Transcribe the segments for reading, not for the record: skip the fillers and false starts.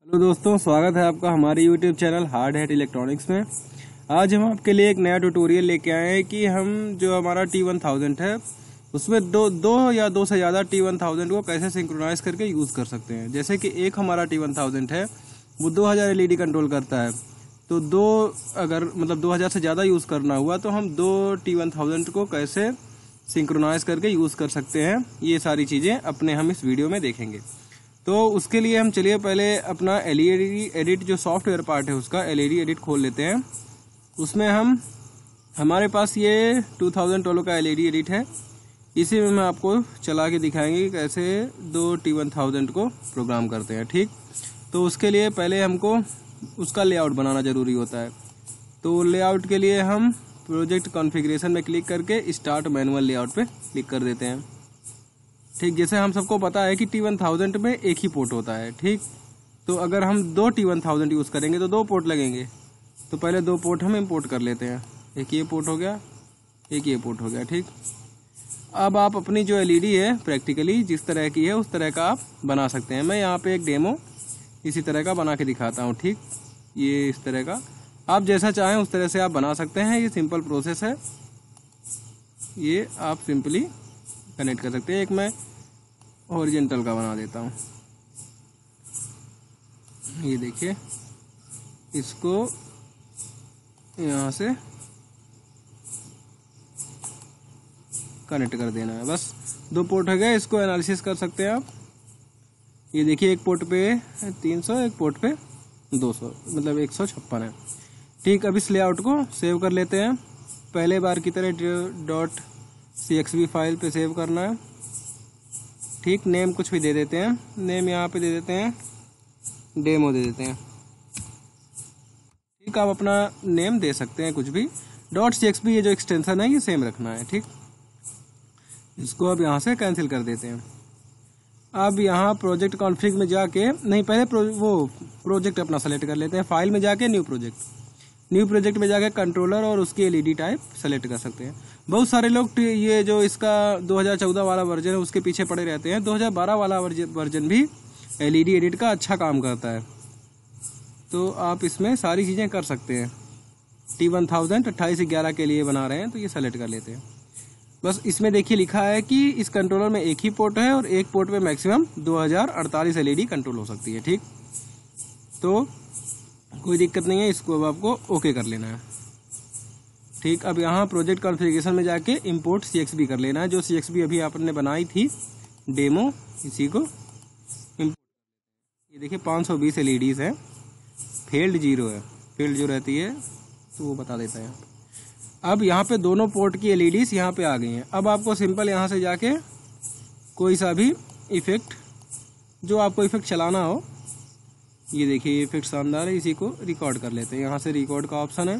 Hello दोस्तों, स्वागत है आपका हमारे YouTube channel hard hat electronics में। आज हम आपके लिए एक नया ट्यूटोरियल लेके आए हैं कि हम जो हमारा T1000 है उसमें दो या दो से ज़्यादा T1000 को कैसे सिंक्रोनाइज करके यूज़ कर सकते हैं। जैसे कि एक हमारा T1000 है वो 2000 एलईडी कंट्रोल करता है, तो अगर 2000 से ज़्यादा यूज़ करना हुआ तो हम दो T1000 को कैसे सिंक्रोनाइज करके यूज़ कर सकते हैं, ये सारी चीज़ें अपने हम इस वीडियो में देखेंगे। तो उसके लिए हम चलिए पहले अपना एलईडी एडिट जो सॉफ्टवेयर पार्ट है उसका एलईडी एडिट खोल लेते हैं। उसमें हमारे पास ये 2012 का एलईडी एडिट है, इसी में हम आपको चला के दिखाएंगे कि कैसे दो T1000 को प्रोग्राम करते हैं। ठीक, तो उसके लिए पहले हमको उसका लेआउट बनाना ज़रूरी होता है। तो लेआउट के लिए हम प्रोजेक्ट कॉन्फ़िगरेशन में क्लिक करके स्टार्ट मैनुअल लेआउट पे क्लिक कर देते हैं। ठीक, जैसे हम सबको पता है कि T1000 में एक ही पोर्ट होता है। ठीक, तो अगर हम दो T1000 यूज़ करेंगे तो दो पोर्ट लगेंगे, तो पहले दो पोर्ट हम इंपोर्ट कर लेते हैं। एक ये पोर्ट हो गया, एक ये पोर्ट हो गया। ठीक, अब आप अपनी जो एलईडी है प्रैक्टिकली जिस तरह की है उस तरह का आप बना सकते हैं। मैं यहाँ पे एक डेमो इसी तरह का बना के दिखाता हूँ। ठीक, ये इस तरह का आप जैसा चाहें उस तरह से आप बना सकते हैं। ये सिंपल प्रोसेस है, ये आप सिंपली कनेक्ट कर सकते हैं। एक मैं हॉरिजॉन्टल का बना देता हूँ, ये देखिए, इसको यहाँ से कनेक्ट कर देना है। बस दो पोर्ट हो गए, इसको एनालिसिस कर सकते हैं आप। ये देखिए, एक पोर्ट पे 300, एक पोर्ट पे 200, मतलब 156 है। ठीक, अब इस लेआउट को सेव कर लेते हैं। पहले बार की तरह .cxv फाइल पे सेव करना है। ठीक, नेम कुछ भी दे देते हैं, नेम यहाँ पे दे देते हैं, डेमो दे देते हैं। ठीक, आप अपना नेम दे सकते हैं कुछ भी। .cxv ये जो एक्सटेंशन है ये सेम रखना है। ठीक, इसको अब यहाँ से कैंसिल कर देते हैं। अब यहाँ प्रोजेक्ट कॉन्फ़िग में जाके पहले प्रोजेक्ट अपना सेलेक्ट कर लेते हैं। फाइल में जाके न्यू प्रोजेक्ट में जाके कंट्रोलर और उसकी एलईडी टाइप सेलेक्ट कर सकते हैं। बहुत सारे लोग ये जो इसका 2014 वाला वर्जन है उसके पीछे पड़े रहते हैं। 2012 वाला वर्जन भी एलईडी एडिट का अच्छा काम करता है, तो आप इसमें सारी चीज़ें कर सकते हैं। T1000 2811 के लिए बना रहे हैं तो ये सेलेक्ट कर लेते हैं। बस इसमें देखिए लिखा है कि इस कंट्रोलर में एक ही पोर्ट है और एक पोर्ट पे मैक्सिमम 2048 एलईडी कंट्रोल हो सकती है। ठीक, तो कोई दिक्कत नहीं है, इसको अब आपको ओके कर लेना है। ठीक, अब यहाँ प्रोजेक्ट कॉन्फ़िगरेशन में जाके इंपोर्ट CXV कर लेना है। जो CXV अभी आपने बनाई थी डेमो, इसी को इंपोर्ट। ये देखिए 520 एलईडीज है, फील्ड 0 है, फील्ड जो रहती है तो वो बता देता है। अब यहाँ पे दोनों पोर्ट की एलईडीज यहाँ पे आ गई हैं। अब आपको सिंपल यहाँ से जाके कोई सा भी इफेक्ट जो आपको इफेक्ट चलाना हो, ये देखिए इफेक्ट शानदार है, इसी को रिकॉर्ड कर लेते हैं। यहाँ से रिकॉर्ड का ऑप्शन है।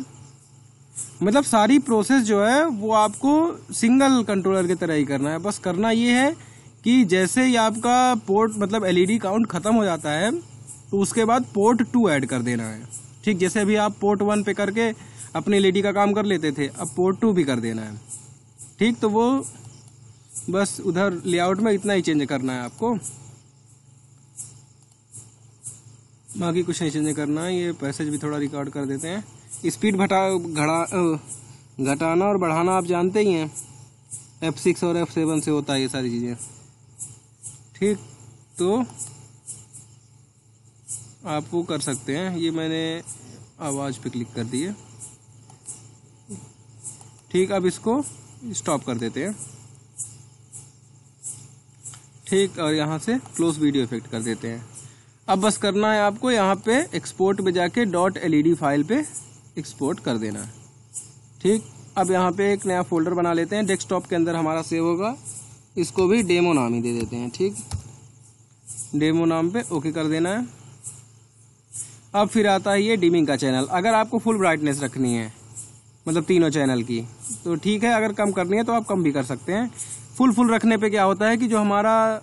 मतलब सारी प्रोसेस जो है वो आपको सिंगल कंट्रोलर की तरह ही करना है। बस करना ये है कि जैसे ही आपका पोर्ट एलईडी काउंट खत्म हो जाता है तो उसके बाद पोर्ट 2 ऐड कर देना है। ठीक, जैसे अभी आप पोर्ट 1 पे करके अपनी एलईडी का काम कर लेते थे, अब पोर्ट 2 भी कर देना है। ठीक, तो वो बस उधर लेआउट में इतना ही चेंज करना है आपको, बाकी कुछ नहीं चेंज करना है। ये पैसेज भी थोड़ा रिकॉर्ड कर देते हैं। स्पीड घटाना और बढ़ाना आप जानते ही हैं, F6 और F7 से होता है ये सारी चीज़ें। ठीक, तो आप वो कर सकते हैं। ये मैंने आवाज़ पे क्लिक कर दी है। ठीक, अब इसको स्टॉप कर देते हैं। ठीक, और यहाँ से क्लोज वीडियो इफेक्ट कर देते हैं। अब बस करना है आपको यहाँ पे एक्सपोर्ट में जाके .led फाइल पे एक्सपोर्ट कर देना है। ठीक, अब यहाँ पे एक नया फोल्डर बना लेते हैं, डेस्कटॉप के अंदर हमारा सेव होगा। इसको भी डेमो नाम ही दे देते हैं। ठीक, डेमो नाम पे ओके कर देना है। अब फिर आता है ये डिमिंग का चैनल। अगर आपको फुल ब्राइटनेस रखनी है तीनों चैनल की तो ठीक है, अगर कम करनी है तो आप कम भी कर सकते हैं। फुल रखने पे क्या होता है कि जो हमारा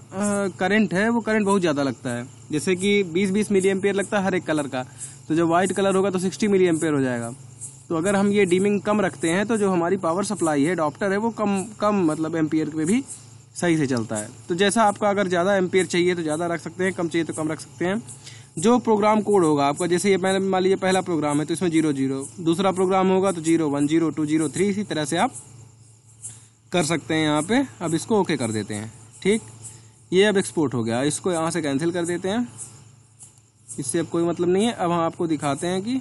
करंट है वो करंट बहुत ज़्यादा लगता है। जैसे कि 20 मिली एम्पियर लगता है हर एक कलर का, तो जब वाइट कलर होगा तो 60 मिली एम्पियर हो जाएगा। तो अगर हम ये डिमिंग कम रखते हैं तो जो हमारी पावर सप्लाई है अडॉप्टर है वो कम एम्पियर पे भी सही से चलता है। तो जैसा आपका अगर ज़्यादा एम्पियर चाहिए तो ज़्यादा रख सकते हैं, कम चाहिए तो कम रख सकते हैं। जो प्रोग्राम कोड होगा आपका, जैसे ये मैंने मान लीजिए पहला प्रोग्राम है तो इसमें 00, दूसरा प्रोग्राम होगा तो 01, 02, 03, इसी तरह से आप कर सकते हैं यहाँ पे। अब इसको ओके कर देते हैं। ठीक, ये अब एक्सपोर्ट हो गया, इसको यहाँ से कैंसिल कर देते हैं, इससे अब कोई मतलब नहीं है। अब हम आपको दिखाते हैं कि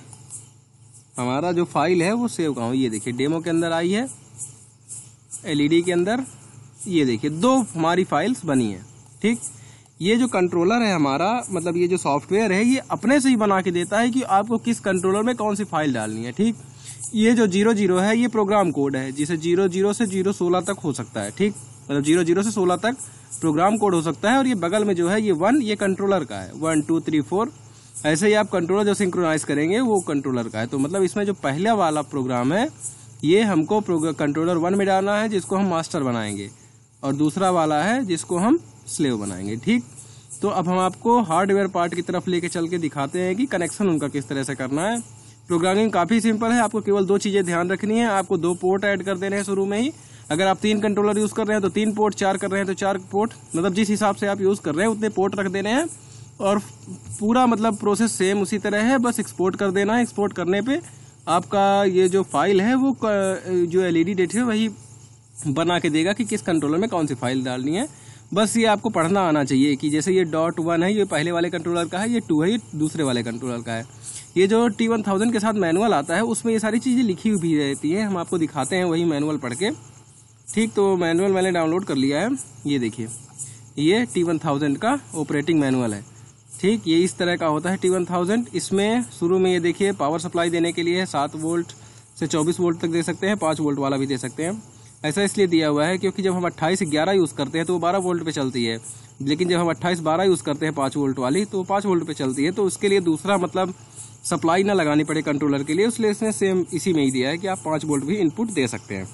हमारा जो फाइल है वो सेव कहाँ हो। ये देखिए डेमो के अंदर आई है, एलईडी के अंदर, ये देखिए 2 हमारी फाइल्स बनी है। ठीक, ये जो कंट्रोलर है हमारा, मतलब ये जो सॉफ्टवेयर है, ये अपने से ही बना के देता है कि आपको किस कंट्रोलर में कौन सी फाइल डालनी है। ठीक, ये जो 00 है ये प्रोग्राम कोड है, जिसे 00 से 016 तक हो सकता है। ठीक, मतलब 00 से 16 तक प्रोग्राम कोड हो सकता है। और ये बगल में जो है ये 1, ये कंट्रोलर का है, 1 2 3 4, ऐसे ही आप कंट्रोलर जो सिंक्रोनाइज करेंगे वो कंट्रोलर का है। तो मतलब इसमें जो पहला वाला प्रोग्राम है ये हमको कंट्रोलर 1 में डालना है, जिसको हम मास्टर बनाएंगे, और दूसरा वाला है जिसको हम स्लेव बनाएंगे। ठीक, तो अब हम आपको हार्डवेयर पार्ट की तरफ लेके चल के दिखाते हैं कि कनेक्शन उनका किस तरह से करना है। प्रोग्रामिंग काफी सिंपल है, आपको केवल 2 चीजें ध्यान रखनी है। आपको 2 पोर्ट ऐड कर देने हैं शुरू में ही। अगर आप 3 कंट्रोलर यूज कर रहे हैं तो 3 पोर्ट, 4 कर रहे हैं तो 4 पोर्ट, मतलब जिस हिसाब से आप यूज कर रहे हैं उतने पोर्ट रख देने हैं। और पूरा मतलब प्रोसेस सेम उसी तरह है, बस एक्सपोर्ट कर देना है। एक्सपोर्ट करने पे आपका ये जो फाइल है वो जो एलईडी डेट है वही बना के देगा कि किस कंट्रोलर में कौन सी फाइल डालनी है। बस ये आपको पढ़ना आना चाहिए कि जैसे ये .1 है ये पहले वाले कंट्रोलर का है, ये 2 है ये दूसरे वाले कंट्रोलर का है। ये जो T1000 के साथ मैनुअल आता है उसमें ये सारी चीजें लिखी हुई भी रहती है, हम आपको दिखाते हैं वही मैनुअल पढ़ के। ठीक, तो मैनुअल मैंने डाउनलोड कर लिया है, ये देखिए ये T1000 का ऑपरेटिंग मैनुअल है। ठीक, ये इस तरह का होता है T1000। इसमें शुरू में ये देखिए पावर सप्लाई देने के लिए 7 वोल्ट से 24 वोल्ट तक दे सकते हैं, 5 वोल्ट वाला भी दे सकते हैं। ऐसा इसलिए दिया हुआ है क्योंकि जब हम 28 से 11 यूज करते हैं तो वो 12 वोल्ट पे चलती है, लेकिन जब हम 28-12 यूज करते हैं 5 वोल्ट वाली तो वो 5 वोल्ट पे चलती है। तो उसके लिए दूसरा मतलब सप्लाई ना लगानी पड़े कंट्रोलर के लिए, इसलिए इसने सेम इसी में ही दिया है कि आप 5 वोल्ट भी इनपुट दे सकते हैं।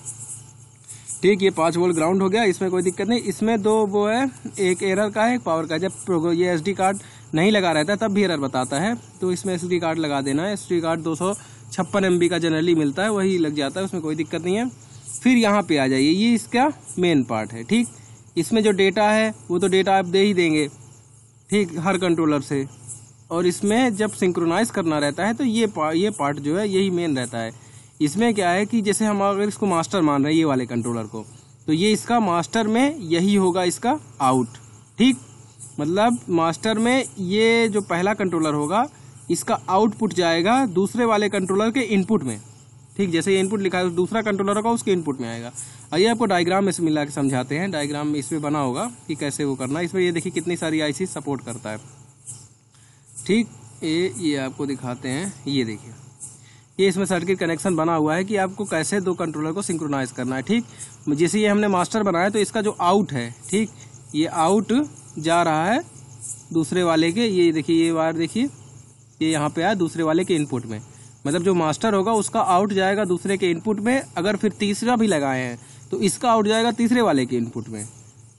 ठीक, ये 5 वोल्ट ग्राउंड हो गया, इसमें कोई दिक्कत नहीं। इसमें 2 वो है, एक एरर का है एक पावर का। जब ये SD कार्ड नहीं लगा रहता है तब भी एरर बताता है, तो इसमें SD कार्ड लगा देना है। SD कार्ड 256 MB का जनरली मिलता है, वही लग जाता है, उसमें कोई दिक्कत नहीं है। फिर यहाँ पे आ जाइए, ये इसका मेन पार्ट है। ठीक, इसमें जो डेटा है वो तो डेटा आप दे ही देंगे, ठीक, हर कंट्रोलर से। और इसमें जब सिंक्रोनाइज करना रहता है तो ये पार्ट जो है यही मेन रहता है। इसमें क्या है कि जैसे हम अगर इसको मास्टर मान रहे हैं ये वाले कंट्रोलर को, तो ये इसका मास्टर में यही होगा इसका आउट। ठीक, मतलब मास्टर में ये जो पहला कंट्रोलर होगा इसका आउटपुट जाएगा दूसरे वाले कंट्रोलर के इनपुट में। ठीक, जैसे ये इनपुट लिखा है दूसरा कंट्रोलर होगा उसके इनपुट में आएगा। आइए आपको डायग्राम में से मिला के समझाते हैं। डायग्राम इसमें बना होगा कि कैसे वो करना है। इसमें ये देखिए कितनी सारी IC सपोर्ट करता है। ठीक, ये आपको दिखाते हैं, ये देखिए ये इसमें सर्किट कनेक्शन बना हुआ है कि आपको कैसे 2 कंट्रोलर को सिंक्रोनाइज करना है। ठीक, जैसे ये हमने मास्टर बनाया तो इसका जो आउट है, ठीक, ये आउट जा रहा है दूसरे वाले के, ये देखिए ये वायर देखिए ये यहाँ पे आया दूसरे वाले के इनपुट में, मतलब जो मास्टर होगा उसका आउट जाएगा दूसरे के इनपुट में। अगर फिर तीसरा भी लगाए हैं तो इसका आउट जाएगा तीसरे वाले के इनपुट में।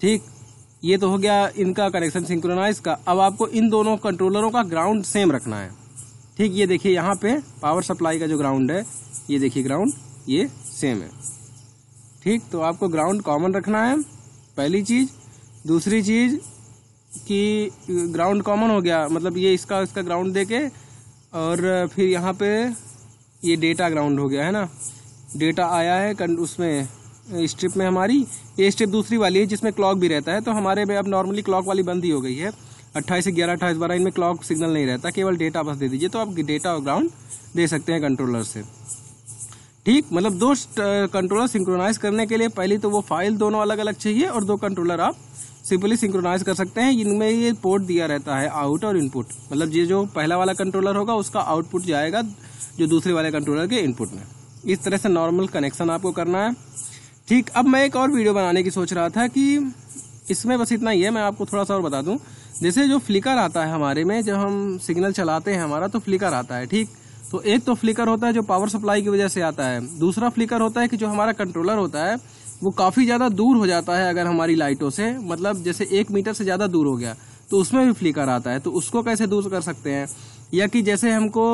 ठीक, ये तो हो गया इनका कनेक्शन सिंक्रोनाइज का। अब आपको इन दोनों कंट्रोलरों का ग्राउंड सेम रखना है। ठीक, ये देखिए यहाँ पे पावर सप्लाई का जो ग्राउंड है, ये देखिए ग्राउंड ये सेम है। ठीक, तो आपको ग्राउंड कॉमन रखना है पहली चीज। दूसरी चीज कि ग्राउंड कॉमन हो गया, मतलब ये इसका ग्राउंड देके, और फिर यहाँ पे ये डेटा ग्राउंड हो गया है ना, डेटा आया है उसमें स्ट्रिप में हमारी। ये स्ट्रिप दूसरी वाली है जिसमें क्लॉक भी रहता है, तो हमारे में अब नॉर्मली क्लॉक वाली बंद ही हो गई है। 28 से 11, 28, 12 इनमें क्लॉक सिग्नल नहीं रहता, केवल डेटा बस दे दीजिए तो आप डेटा और ग्राउंड दे सकते हैं कंट्रोलर से। ठीक, मतलब 2 कंट्रोलर सिंक्रोनाइज करने के लिए पहले तो वो फाइल दोनों अलग अलग चाहिए, और 2 कंट्रोलर आप सिंपली सिंक्रोनाइज कर सकते हैं। इनमें ये पोर्ट दिया रहता है आउट और इनपुट, मतलब ये जो पहला वाला कंट्रोलर होगा उसका आउटपुट जाएगा जो दूसरे वाले कंट्रोलर के इनपुट में। इस तरह से नॉर्मल कनेक्शन आपको करना है। ठीक, अब मैं एक और वीडियो बनाने की सोच रहा था कि इसमें बस इतना ही है, मैं आपको थोड़ा सा और बता दूं। जैसे जो फ्लिकर आता है हमारे में, जब हम सिग्नल चलाते हैं हमारा तो फ्लिकर आता है। ठीक, तो एक तो फ्लिकर होता है जो पावर सप्लाई की वजह से आता है, दूसरा फ्लिकर होता है कि जो हमारा कंट्रोलर होता है वो काफी ज्यादा दूर हो जाता है अगर हमारी लाइटों से, मतलब जैसे 1 मीटर से ज्यादा दूर हो गया तो उसमें भी फ्लिकर आता है। तो उसको कैसे दूर कर सकते हैं, या कि जैसे हमको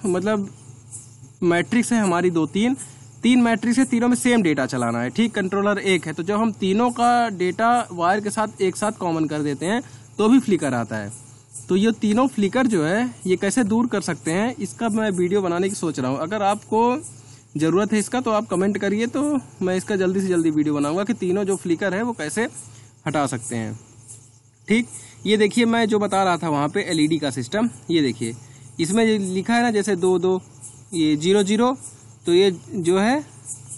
मतलब मैट्रिक्स है हमारी 2-3 मैट्रिक्स है, तीनों में सेम डेटा चलाना है। ठीक, कंट्रोलर एक है तो जब हम तीनों का डेटा वायर के साथ एक साथ कॉमन कर देते हैं तो भी फ्लिकर आता है। तो ये तीनों फ्लिकर जो है ये कैसे दूर कर सकते हैं, इसका मैं वीडियो बनाने की सोच रहा हूँ। अगर आपको ज़रूरत है इसका तो आप कमेंट करिए, तो मैं इसका जल्दी से जल्दी वीडियो बनाऊंगा कि तीनों जो फ्लिकर है वो कैसे हटा सकते हैं। ठीक, ये देखिए मैं जो बता रहा था वहाँ पे एलईडी का सिस्टम, ये देखिए इसमें लिखा है ना जैसे 2 ये 0 तो ये जो है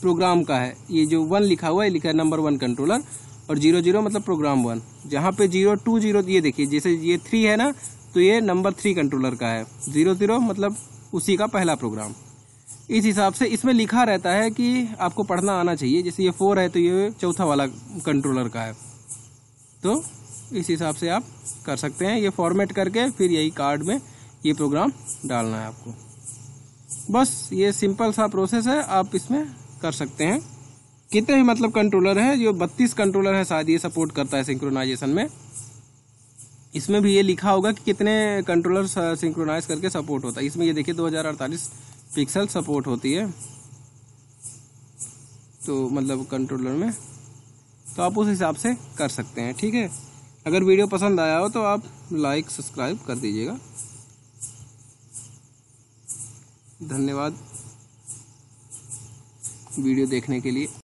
प्रोग्राम का है। ये जो 1 लिखा हुआ है लिखा है नंबर 1 कंट्रोलर, और 0 मतलब प्रोग्राम 1। जहाँ पे 0 2 0 ये देखिए जैसे ये 3 है ना तो ये नंबर 3 कंट्रोलर का है। 0 मतलब उसी का पहला प्रोग्राम। इस हिसाब से इसमें लिखा रहता है कि आपको पढ़ना आना चाहिए। जैसे ये 4 है तो ये चौथा वाला कंट्रोलर का है। तो इस हिसाब से आप कर सकते हैं। ये फॉर्मेट करके फिर यही कार्ड में ये प्रोग्राम डालना है आपको। बस ये सिंपल सा प्रोसेस है, आप इसमें कर सकते हैं। कितने भी मतलब कंट्रोलर है, जो 32 कंट्रोलर है शायद ये सपोर्ट करता है सिंक्रोनाइजेशन में। इसमें भी ये लिखा होगा कि कितने कंट्रोलर सिंक्रोनाइज करके सपोर्ट होता है। इसमें ये देखिए 2048 पिक्सल सपोर्ट होती है, तो मतलब कंट्रोलर में, तो आप उस हिसाब से कर सकते हैं। ठीक है, अगर वीडियो पसंद आया हो तो आप लाइक सब्सक्राइब कर दीजिएगा। धन्यवाद वीडियो देखने के लिए।